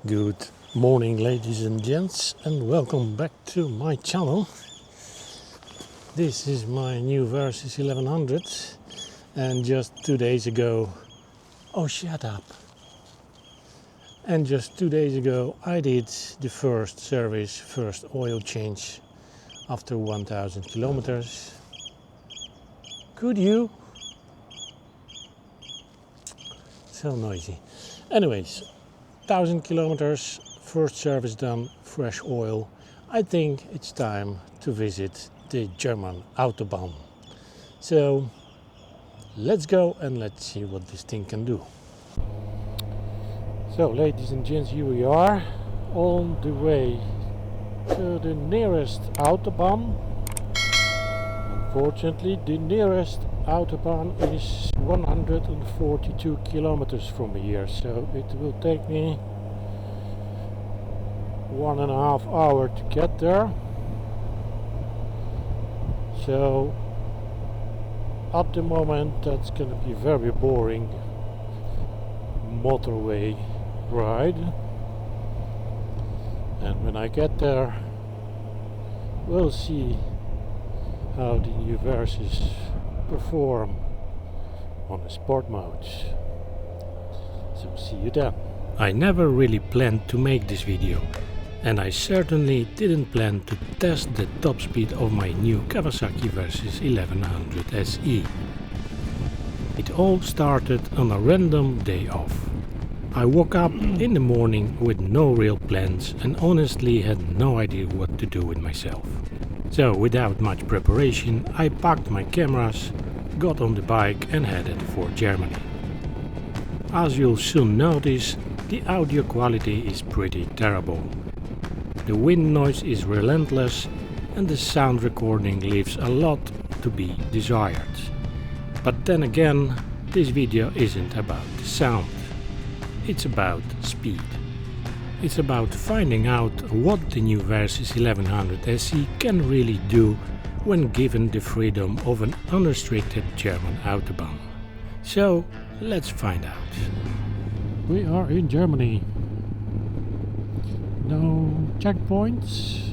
Good morning, ladies and gents, and welcome back to my channel. This is my new Versys 1100, and just 2 days ago, oh shut up, and just 2 days ago I did the first service, first oil change after 1000 kilometers. Could you? So noisy. Anyways, 1000 kilometers, first service done, fresh oil. I think it's time to visit the German Autobahn. So let's go and let's see what this thing can do. So ladies and gents, here we are on the way to the nearest Autobahn. Unfortunately, the nearest Autobahn is 142 kilometers from here, so it will take me 1.5 hours to get there. So at the moment that's gonna be very boring motorway ride, and when I get there we'll see how the new Versys perform on the sport mode. So see you then. I never really planned to make this video, and I certainly didn't plan to test the top speed of my new Kawasaki Versys 1100 SE. It all started on a random day off. I woke up in the morning with no real plans and honestly had no idea what to do with myself. So without much preparation I packed my cameras, got on the bike and headed for Germany. As you'll soon notice, the audio quality is pretty terrible. The wind noise is relentless and the sound recording leaves a lot to be desired. But then again, this video isn't about the sound, it's about speed. It's about finding out what the new Versys 1100 SE can really do when given the freedom of an unrestricted German Autobahn. So let's find out. We are in Germany. No checkpoints.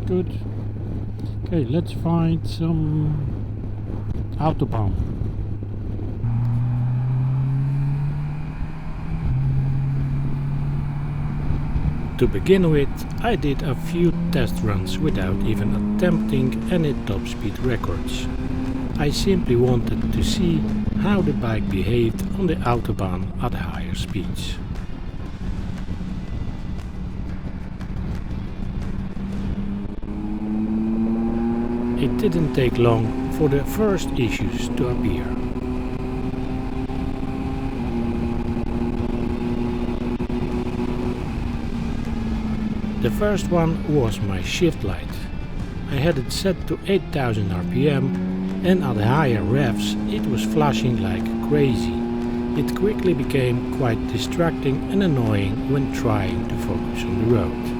Good. Okay, let's find some Autobahn. To begin with, I did a few test runs without even attempting any top speed records. I simply wanted to see how the bike behaved on the Autobahn at higher speeds. It didn't take long for the first issues to appear. The first one was my shift light. I had it set to 8000 RPM and at higher revs it was flashing like crazy. It quickly became quite distracting and annoying when trying to focus on the road.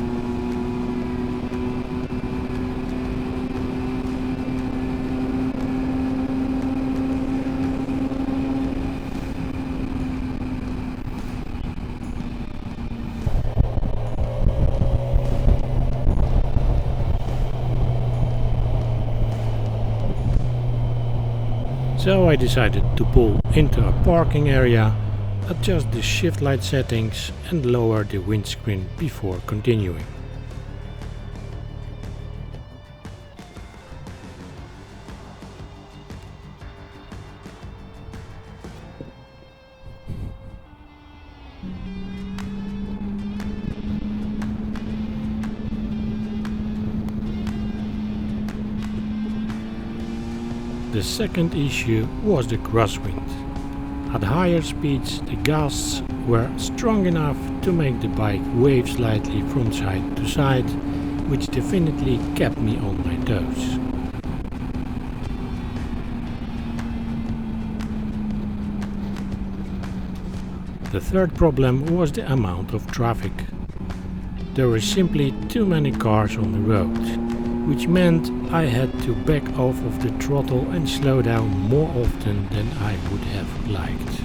So I decided to pull into a parking area, adjust the shift light settings and lower the windscreen before continuing. The second issue was the crosswind. At higher speeds the gusts were strong enough to make the bike wave slightly from side to side, which definitely kept me on my toes. The third problem was the amount of traffic. There were simply too many cars on the road, which meant I had to back off of the throttle and slow down more often than I would have liked.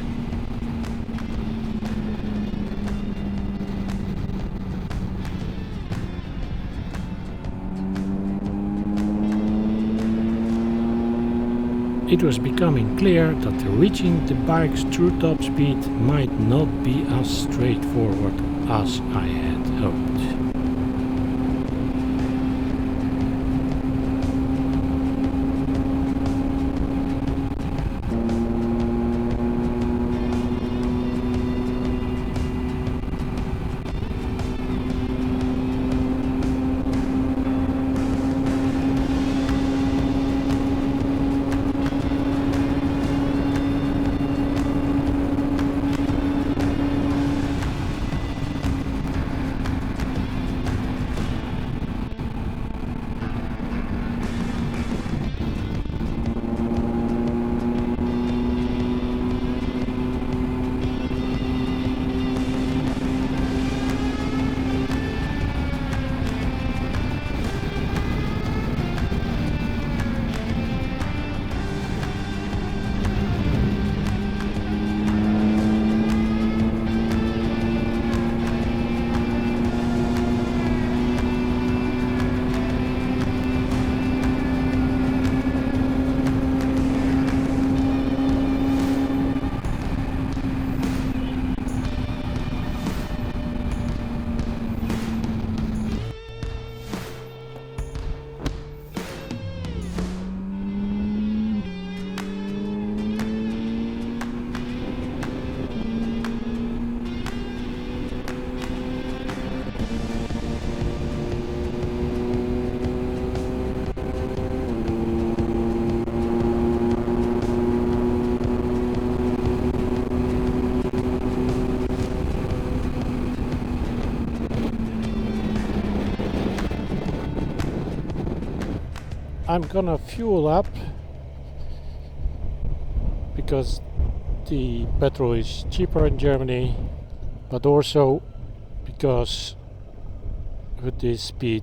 it was becoming clear that reaching the bike's true top speed might not be as straightforward as I had hoped. I'm gonna fuel up because the petrol is cheaper in Germany, but also because with this speed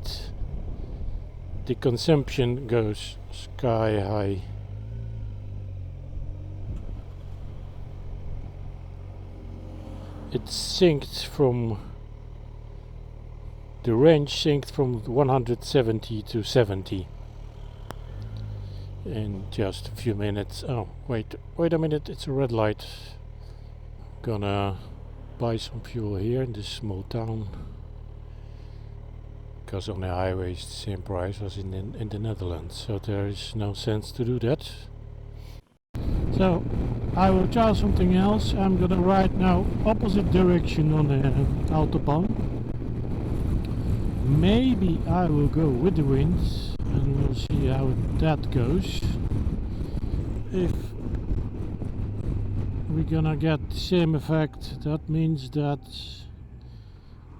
the consumption goes sky high. It synced from the range synced from 170 to 70 in just a few minutes. Oh, wait a minute, it's a red light. Gonna buy some fuel here in this small town, because on the highway it's the same price as in the Netherlands, so there is no sense to do that. So I will try something else. I'm gonna ride now opposite direction on the Autobahn. Maybe I will go with the wind and we'll see how that goes. If we're gonna get the same effect, that means that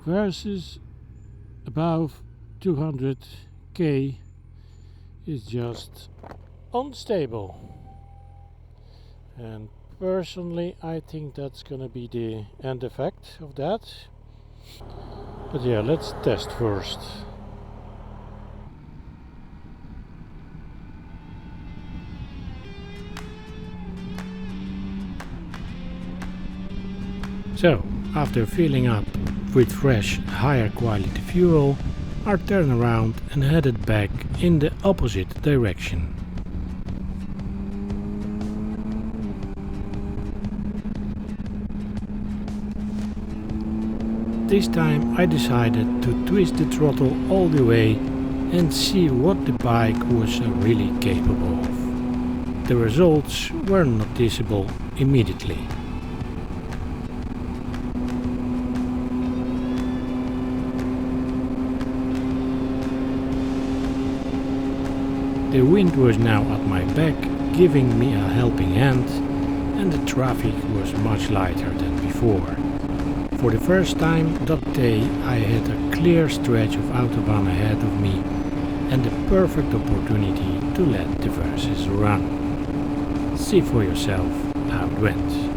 Versys above 200k is just unstable, and personally I think that's gonna be the end effect of that. But yeah, let's test first. So, after filling up with fresh, higher quality fuel, I turned around and headed back in the opposite direction. This time I decided to twist the throttle all the way and see what the bike was really capable of. The results were noticeable immediately. The wind was now at my back, giving me a helping hand, and the traffic was much lighter than before. For the first time that day I had a clear stretch of Autobahn ahead of me and the perfect opportunity to let the Versys run. See for yourself how it went.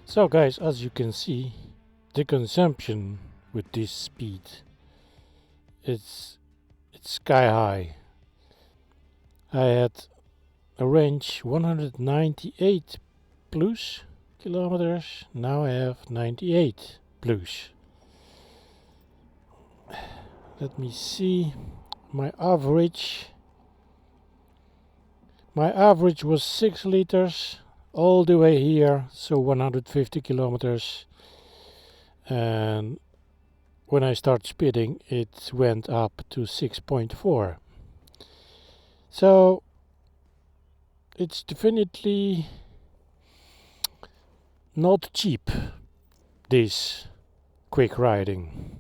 So guys, as you can see, the consumption with this speed, it's sky high. I had a range 198 plus kilometers, now I have 98 plus. Let me see, my average was 6 liters all the way here, so 150 kilometers, and when I start speeding it went up to 6.4. So it's definitely not cheap, this quick riding.